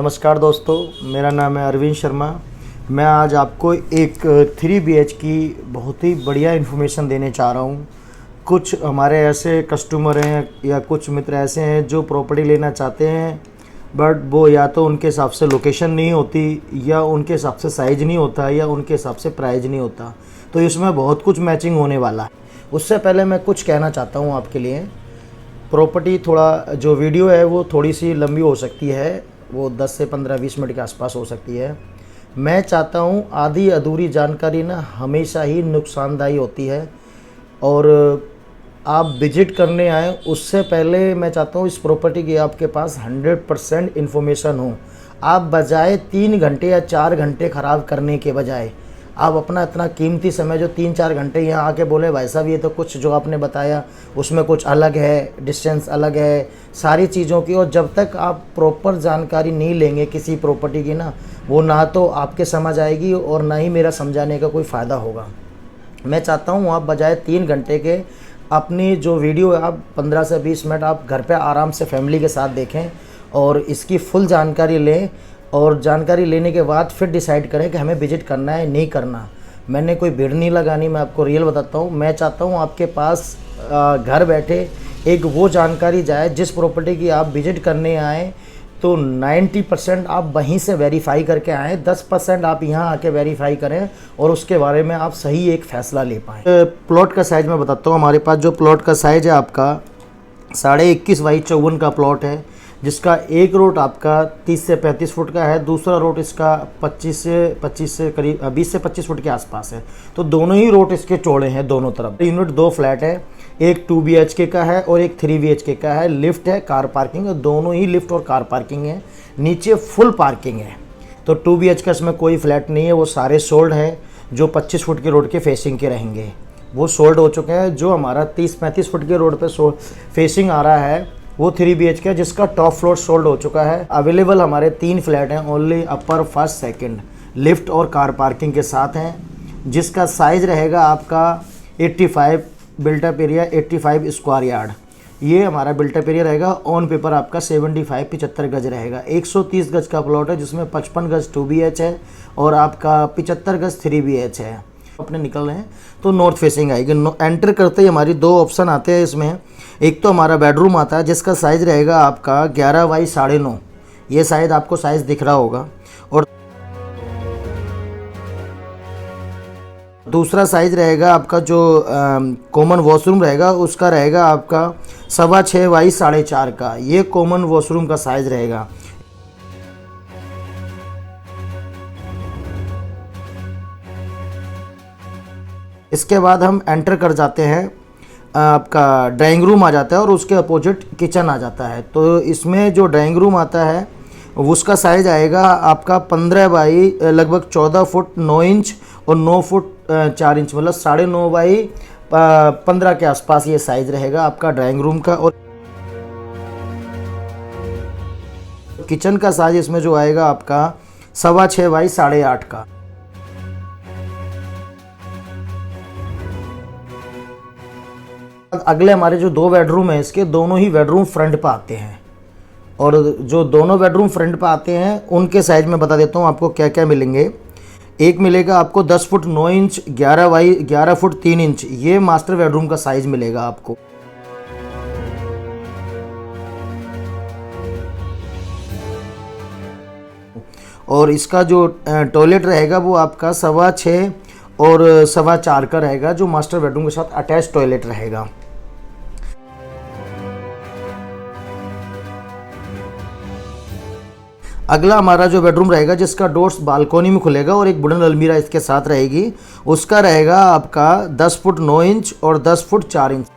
नमस्कार दोस्तों, मेरा नाम है अरविंद शर्मा। मैं आज आपको एक 3 BH की बहुत ही बढ़िया इन्फॉर्मेशन देने चाह रहा हूँ। कुछ हमारे ऐसे कस्टमर हैं या कुछ मित्र ऐसे हैं जो प्रॉपर्टी लेना चाहते हैं, बट वो या तो उनके हिसाब से लोकेशन नहीं होती, या उनके हिसाब से साइज़ नहीं होता, या उनके हिसाब से प्राइस नहीं होता। तो इसमें बहुत कुछ मैचिंग होने वाला है। उससे पहले मैं कुछ कहना चाहता हूँ आपके लिए। प्रॉपर्टी थोड़ा जो वीडियो है वो थोड़ी सी लंबी हो सकती है, वो 10 से 15-20 मिनट के आसपास हो सकती है। मैं चाहता हूँ आधी अधूरी जानकारी ना हमेशा ही नुकसानदायी होती है, और आप विजिट करने आए उससे पहले मैं चाहता हूँ इस प्रॉपर्टी की आपके पास 100% इन्फॉर्मेशन हो। आप बजाय 3 घंटे या 4 घंटे ख़राब करने के बजाय आप अपना इतना कीमती समय जो 3-4 घंटे यहाँ आके बोले भाई साहब ये तो कुछ जो आपने बताया उसमें कुछ अलग है, डिस्टेंस अलग है, सारी चीज़ों की, और जब तक आप प्रॉपर जानकारी नहीं लेंगे किसी प्रॉपर्टी की ना, वो ना तो आपके समझ आएगी और ना ही मेरा समझाने का कोई फ़ायदा होगा। मैं चाहता हूँ आप बजाय 3 घंटे के अपनी जो वीडियो है आप 15 से 20 मिनट आप घर पे आराम से फैमिली के साथ देखें और इसकी फुल जानकारी लें, और जानकारी लेने के बाद फिर डिसाइड करें कि हमें विजिट करना है नहीं करना। मैंने कोई भीड़ नहीं लगानी, मैं आपको रियल बताता हूँ। मैं चाहता हूँ आपके पास घर बैठे एक वो जानकारी जाए जिस प्रॉपर्टी की आप विजिट करने आएँ तो 90% आप वहीं से वेरीफाई करके आएँ, 10% आप यहाँ आके वेरीफाई करें और उसके बारे में आप सही एक फ़ैसला ले पाएँ। प्लॉट का साइज़ मैं बताता हूँ। हमारे पास जो प्लॉट का साइज़ है आपका 21.5 बाई 54 का प्लॉट है, जिसका एक रोड आपका 30 से 35 फुट का है, दूसरा रोड इसका 20 से 25 फुट के आसपास है। तो दोनों ही रोड इसके चौड़े हैं दोनों तरफ। यूनिट 2 फ्लैट है, एक 2 BHK का है और एक 3 BHK का है। लिफ्ट है, कार पार्किंग है, दोनों ही लिफ्ट और कार पार्किंग है। नीचे फुल पार्किंग है। तो 2 BHK इसमें कोई फ्लैट नहीं है, वो सारे सोल्ड हैं जो 25 फुट के रोड के फेसिंग के रहेंगे, वो सोल्ड हो चुके हैं। जो हमारा 30-35 फुट के रोड पर फेसिंग आ रहा है वो 3 BHK जिसका टॉप फ्लोर सोल्ड हो चुका है। अवेलेबल हमारे 3 फ्लैट हैं, ओनली अपर फर्स्ट सेकंड, लिफ्ट और कार पार्किंग के साथ हैं, जिसका साइज़ रहेगा आपका 85 बिल्टअप एरिया, 85 स्क्वायर यार्ड। ये हमारा बिल्टअप एरिया रहेगा। ऑन पेपर आपका 75 गज रहेगा। 130 गज का प्लॉट है जिसमें 55 गज 2 BH है और आपका 75 गज 3 BH है। अपने निकल रहे हैं तो नॉर्थ फेसिंग आएगी। एंटर करते ही हमारी 2 ऑप्शन आते हैं इसमें। एक तो हमारा बेडरूम आता है जिसका साइज़ रहेगा आपका 11 बाई 9.5, ये शायद आपको साइज़ दिख रहा होगा। और दूसरा साइज़ रहेगा आपका जो कॉमन वॉशरूम रहेगा उसका रहेगा आपका 6.25 बाई 4.5 का, ये कॉमन वॉशरूम का साइज़ रहेगा। इसके बाद हम एंटर कर जाते हैं, आपका ड्राइंग रूम आ जाता है और उसके अपोजिट किचन आ जाता है। तो इसमें जो ड्राइंग रूम आता है उसका साइज़ आएगा आपका 15 बाई लगभग 14 फुट 9 इंच और 9 फुट 4 इंच, मतलब 9.5 बाई 15 के आसपास ये साइज़ रहेगा आपका ड्राइंग रूम का। और किचन का साइज़ इसमें जो आएगा आपका 6.25 बाई 8.5 का। अगले हमारे जो 2 बेडरूम हैं इसके दोनों ही बेडरूम फ्रंट पर आते हैं, और जो दोनों बेडरूम फ्रंट पर आते हैं उनके साइज़ में बता देता हूँ आपको क्या क्या मिलेंगे। एक मिलेगा आपको 10 foot 9 inch 11 by 11 foot 3 inch, ये मास्टर बेडरूम का साइज़ मिलेगा आपको। और इसका जो टॉयलेट रहेगा वो आपका 6.25 और 4.25 का रहेगा, जो मास्टर बेडरूम के साथ अटैच टॉयलेट रहेगा। अगला हमारा जो बेडरूम रहेगा जिसका डोर्स बालकोनी में खुलेगा और एक वुडन अलमीरा इसके साथ रहेगी, उसका रहेगा आपका 10 फुट 9 इंच और 10 फुट 4 इंच।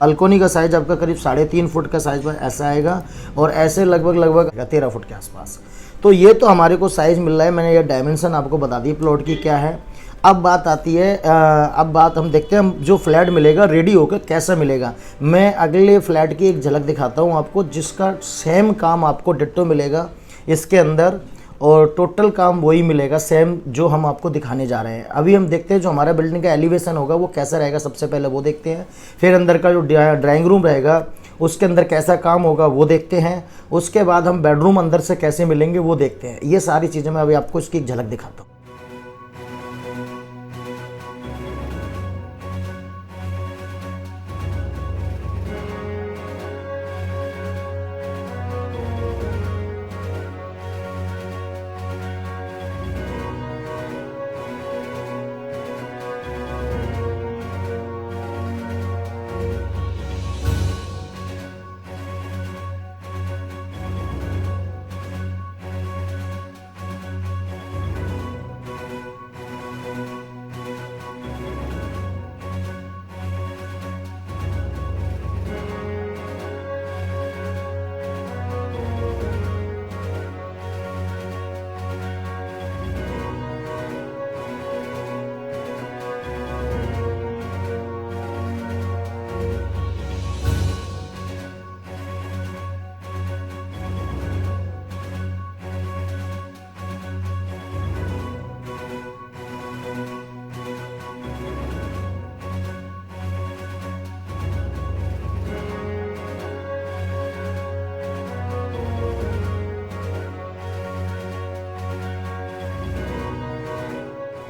बालकोनी का साइज आपका करीब 3.5 फुट का साइज ऐसा आएगा, और ऐसे लगभग 13 फुट के आसपास। तो ये तो हमारे को साइज़ मिल रहा है। मैंने ये डायमेंशन आपको बता दी प्लॉट की क्या है। अब बात आती है, अब बात हम देखते हैं हम जो फ्लैट मिलेगा रेडी होकर कैसा मिलेगा। मैं अगले फ्लैट की एक झलक दिखाता हूँ आपको, जिसका सेम काम आपको डिट्टो मिलेगा इसके अंदर, और टोटल काम वही मिलेगा सेम जो हम आपको दिखाने जा रहे हैं। अभी हम देखते हैं जो हमारा बिल्डिंग का एलिवेशन होगा वो कैसा रहेगा, सबसे पहले वो देखते हैं। फिर अंदर का जो ड्राइंग रूम रहेगा उसके अंदर कैसा काम होगा वो देखते हैं। उसके बाद हम बेडरूम अंदर से कैसे मिलेंगे वो देखते हैं। ये सारी चीज़ें मैं अभी आपको इसकी एक झलक दिखाता हूँ।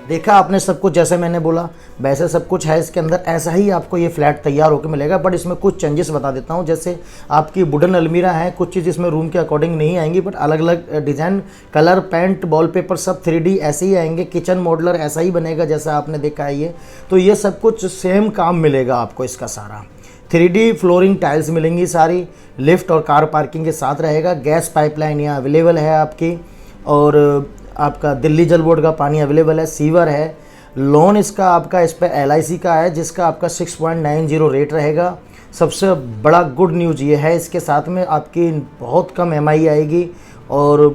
देखा आपने सब कुछ, जैसे मैंने बोला वैसे सब कुछ है इसके अंदर। ऐसा ही आपको ये फ्लैट तैयार होकर मिलेगा, बट इसमें कुछ चेंजेस बता देता हूँ। जैसे आपकी वुडन अलमीरा है, कुछ चीज़ इसमें रूम के अकॉर्डिंग नहीं आएंगी, बट अलग अलग डिज़ाइन, कलर, पेंट, वॉलपेपर सब 3D ऐसे ही आएंगे। किचन मॉडलर ऐसा ही बनेगा जैसा आपने देखा है ये। तो ये सब कुछ सेम काम मिलेगा आपको इसका सारा। 3D फ्लोरिंग टाइल्स मिलेंगी सारी, लिफ्ट और कार पार्किंग के साथ रहेगा। गैस पाइपलाइन यहाँ अवेलेबल है आपकी, और आपका दिल्ली जल बोर्ड का पानी अवेलेबल है, सीवर है। लोन इसका आपका इस पर LIC का है जिसका आपका 6.90 रेट रहेगा। सबसे बड़ा गुड न्यूज़ ये है, इसके साथ में आपकी बहुत कम EMI आएगी। और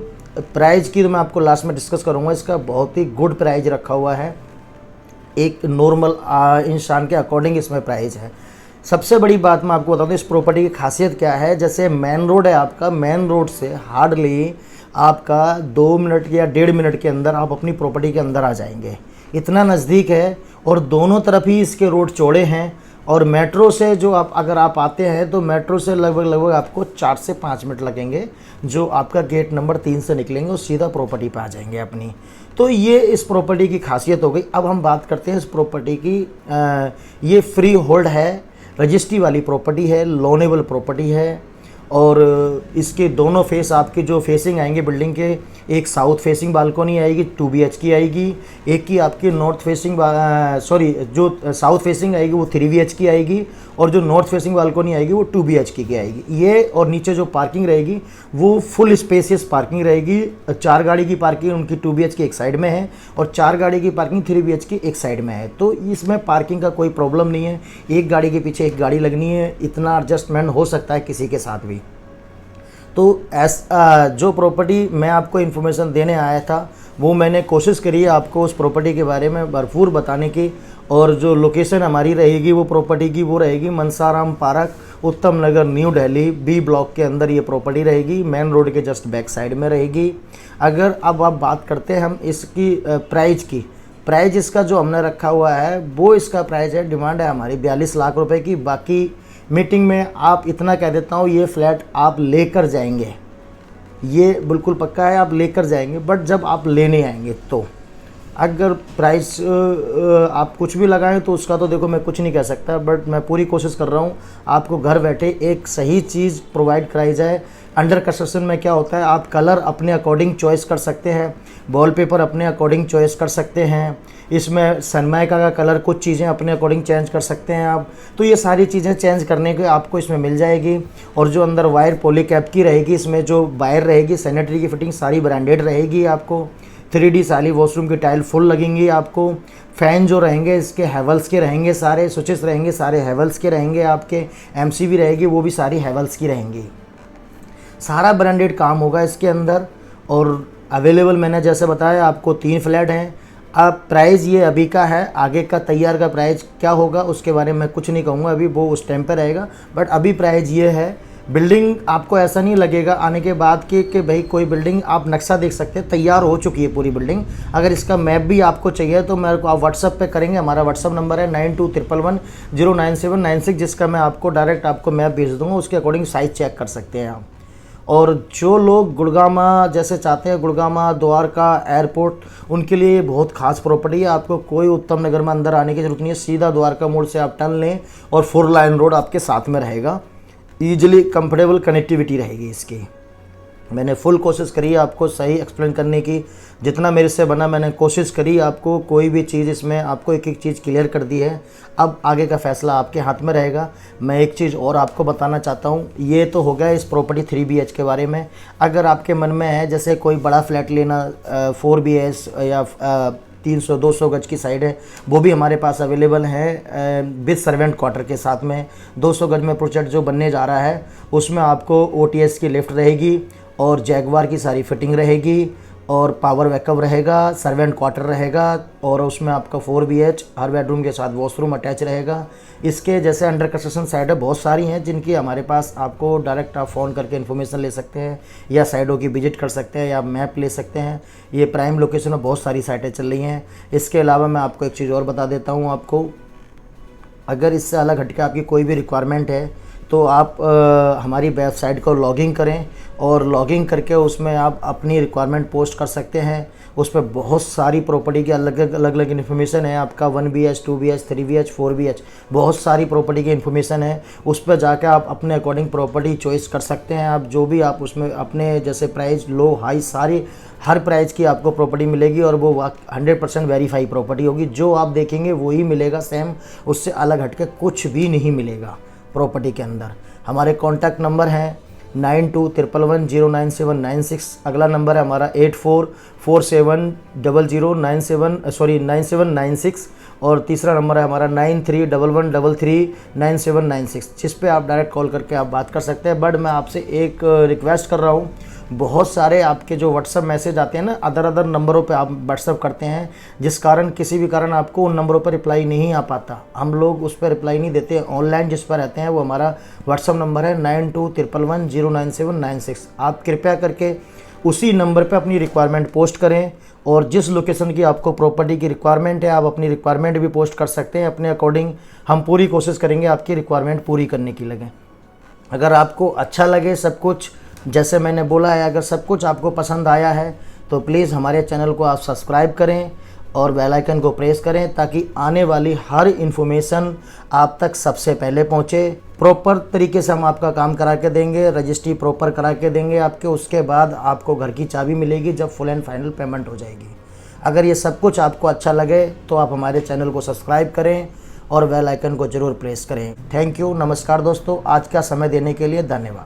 प्राइस की तो मैं आपको लास्ट में डिस्कस करूँगा। इसका बहुत ही गुड प्राइस रखा हुआ है, एक नॉर्मल इंसान के अकॉर्डिंग इसमें प्राइस है। सबसे बड़ी बात मैं आपको बता दूँ इस प्रॉपर्टी की खासियत क्या है। जैसे मेन रोड है आपका, मेन रोड से हार्डली आपका 2 मिनट या 1.5 मिनट के अंदर आप अपनी प्रॉपर्टी के अंदर आ जाएंगे। इतना नज़दीक है, और दोनों तरफ ही इसके रोड चौड़े हैं। और मेट्रो से जो आप अगर आप आते हैं तो मेट्रो से लगभग आपको 4 से 5 मिनट लगेंगे, जो आपका गेट नंबर 3 से निकलेंगे और सीधा प्रॉपर्टी पे आ जाएंगे अपनी। तो ये इस प्रॉपर्टी की खासियत हो गई। अब हम बात करते हैं इस प्रॉपर्टी की। ये फ्री होल्ड है, रजिस्ट्री वाली प्रॉपर्टी है, लोनेबल प्रॉपर्टी है। और इसके दोनों फेस आपके जो फेसिंग आएंगे बिल्डिंग के, एक साउथ फेसिंग बालकोनी आएगी 2 BHK आएगी, एक की आपकी नॉर्थ फेसिंग जो साउथ फेसिंग आएगी वो 3 BHK आएगी, और जो नॉर्थ फेसिंग बालकोनी आएगी वो 2 BHK की आएगी ये। और नीचे जो पार्किंग रहेगी वो फुल स्पेसियस पार्किंग रहेगी। 4 गाड़ी की पार्किंग उनकी 2 BHK एक साइड में है, और 4 गाड़ी की पार्किंग 3 BHK एक साइड में है। तो इसमें पार्किंग का कोई प्रॉब्लम नहीं है, एक गाड़ी के पीछे एक गाड़ी लगनी है, इतना एडजस्टमेंट हो सकता है किसी के साथ भी। तो जो प्रॉपर्टी मैं आपको इन्फॉर्मेशन देने आया था वो मैंने कोशिश करी है आपको उस प्रॉपर्टी के बारे में भरपूर बताने की। और जो लोकेशन हमारी रहेगी वो प्रॉपर्टी की वो रहेगी मनसाराम पार्क, उत्तम नगर, न्यू दिल्ली, B ब्लॉक के अंदर ये प्रॉपर्टी रहेगी। मेन रोड के जस्ट बैक साइड में रहेगी। अगर अब आप बात करते हैं हम इसकी प्राइस की, प्राइस इसका जो हमने रखा हुआ है वो इसका प्राइस है, डिमांड है हमारी 42 लाख रुपए की। बाकी मीटिंग में आप इतना कह देता हूँ, ये फ्लैट आप लेकर जाएंगे, ये बिल्कुल पक्का है, आप लेकर जाएंगे। बट जब आप लेने आएंगे तो अगर प्राइस आप कुछ भी लगाएं तो उसका तो देखो मैं कुछ नहीं कह सकता, बट मैं पूरी कोशिश कर रहा हूँ आपको घर बैठे एक सही चीज़ प्रोवाइड कराई जाए। अंडर कंस्ट्रक्शन में क्या होता है, आप कलर अपने अकॉर्डिंग चॉइस कर सकते हैं, वॉलपेपर अपने अकॉर्डिंग चॉइस कर सकते हैं, इसमें सनमाइका का कलर कुछ चीज़ें अपने अकॉर्डिंग चेंज कर सकते हैं आप। तो ये सारी चीज़ें चेंज करने के आपको इसमें मिल जाएगी। और जो अंदर वायर पॉलीकैप की रहेगी, इसमें जो वायर रहेगी सैनिटरी की फिटिंग सारी ब्रांडेड रहेगी आपको। 3D सारी वॉशरूम की टाइल फुल लगेंगी आपको। फ़ैन जो रहेंगे इसके हैवल्स के रहेंगे, सारे स्विचेस रहेंगे सारे हैवल्स के रहेंगे आपके। MCB रहेगी वो भी सारी हैवल्स की रहेंगी। सारा ब्रांडेड काम होगा इसके अंदर। और अवेलेबल मैंने जैसे बताया आपको 3 फ्लैट हैं। अब प्राइस ये अभी का है, आगे का तैयार का प्राइस क्या होगा उसके बारे में कुछ नहीं कहूँगा, अभी वो उस टाइम पर रहेगा। बट अभी प्राइस ये है बिल्डिंग आपको ऐसा नहीं लगेगा आने के बाद कि भाई कोई बिल्डिंग, आप नक्शा देख सकते हैं, तैयार हो चुकी है पूरी बिल्डिंग। अगर इसका मैप भी आपको चाहिए तो मेरे को आप व्हाट्सअप पे करेंगे। हमारा व्हाट्सअप नंबर है 9211109796, जिसका मैं आपको डायरेक्ट आपको मैप भेज दूँगा, उसके अकॉर्डिंग साइज़ चेक कर सकते हैं आप। और जो लोग गुड़गामा जैसे चाहते हैं, गुड़गामा, द्वारका, एयरपोर्ट, उनके लिए बहुत खास प्रॉपर्टी है। आपको कोई उत्तम नगर में अंदर आने की ज़रूरत नहीं है, सीधा द्वारका मोड़ से आप टर्न लें और 4 लाइन रोड आपके साथ में रहेगा। ईजिली कंफर्टेबल कनेक्टिविटी रहेगी इसकी। मैंने फुल कोशिश करी आपको सही एक्सप्लेन करने की, जितना मेरे से बना मैंने कोशिश करी आपको कोई भी चीज़ इसमें आपको एक एक चीज़ क्लियर कर दी है। अब आगे का फ़ैसला आपके हाथ में रहेगा। मैं एक चीज़ और आपको बताना चाहता हूँ, ये तो हो गया इस प्रॉपर्टी 3BH के बारे में। अगर आपके मन में है जैसे कोई बड़ा फ्लैट लेना 4BH या 300-200 गज की साइड है, वो भी हमारे पास अवेलेबल है विद सर्वेंट क्वार्टर के साथ में। 200 गज में प्रोजेक्ट जो बनने जा रहा है उसमें आपको OTS की लिफ्ट रहेगी और जैगवार की सारी फिटिंग रहेगी और पावर बैकअप रहेगा, सर्वेंट क्वार्टर रहेगा और उसमें आपका 4BH हर बेडरूम के साथ वॉशरूम अटैच रहेगा। इसके जैसे अंडर कंस्ट्रक्शन साइडें बहुत सारी हैं जिनकी हमारे पास आपको डायरेक्ट आप फ़ोन करके इन्फॉर्मेशन ले सकते हैं या साइडों की विजिट कर सकते हैं या मैप ले सकते हैं। ये प्राइम लोकेशन में बहुत सारी साइटें चल रही हैं। इसके अलावा मैं आपको एक चीज़ और बता देता हूँ आपको, अगर इससे अलग हट के आपकी कोई भी रिक्वायरमेंट है तो आप हमारी वेबसाइट को लॉगिन करें और लॉगिन करके उसमें आप अपनी रिक्वायरमेंट पोस्ट कर सकते हैं। उस पर बहुत सारी प्रॉपर्टी की अलग अलग इन्फॉर्मेशन है। आपका 1BH, 2BH, 3BH, 4BH, बहुत सारी प्रॉपर्टी की इन्फॉर्मेशन है। उस पर जाकर आप अपने अकॉर्डिंग प्रॉपर्टी चॉइस कर सकते हैं। आप जो भी आप उसमें अपने जैसे प्राइस, लो, हाई, सारी हर प्राइस की आपको प्रॉपर्टी मिलेगी और वो 100% वेरीफाई प्रॉपर्टी होगी। जो आप देखेंगे वही मिलेगा सेम, उससे अलग हटके कुछ भी नहीं मिलेगा प्रॉपर्टी के अंदर। हमारे कॉन्टैक्ट नंबर हैं 9211109796। अगला नंबर है हमारा 8447009796 और तीसरा नंबर है हमारा 9311339796, जिस पे आप डायरेक्ट कॉल करके आप बात कर सकते हैं। बट मैं आपसे एक रिक्वेस्ट कर रहा हूँ, बहुत सारे आपके जो व्हाट्सअप मैसेज आते हैं ना, अदर नंबरों पे आप व्हाट्सअप करते हैं, जिस कारण किसी भी कारण आपको उन नंबरों पर रिप्लाई नहीं आ पाता। हम लोग उस पर रिप्लाई नहीं देते। ऑनलाइन जिस पर रहते हैं वो हमारा व्हाट्सअप नंबर है 9211109796। आप कृपया करके उसी नंबर पे अपनी रिक्वायरमेंट पोस्ट करें और जिस लोकेशन की आपको प्रॉपर्टी की रिक्वायरमेंट है आप अपनी रिक्वायरमेंट भी पोस्ट कर सकते हैं अपने अकॉर्डिंग। हम पूरी कोशिश करेंगे आपकी रिक्वायरमेंट पूरी करने की लगे। अगर आपको अच्छा लगे सब कुछ जैसे मैंने बोला है, अगर सब कुछ आपको पसंद आया है तो प्लीज़ हमारे चैनल को आप सब्सक्राइब करें और बेल आइकन को प्रेस करें ताकि आने वाली हर इन्फॉर्मेशन आप तक सबसे पहले पहुंचे। प्रॉपर तरीके से हम आपका काम करा के देंगे, रजिस्ट्री प्रॉपर करा के देंगे आपके। उसके बाद आपको घर की चाबी मिलेगी जब फुल एंड फाइनल पेमेंट हो जाएगी। अगर ये सब कुछ आपको अच्छा लगे तो आप हमारे चैनल को सब्सक्राइब करें और बेल आइकन को ज़रूर प्रेस करें। थैंक यू, नमस्कार दोस्तों। आज का समय देने के लिए धन्यवाद।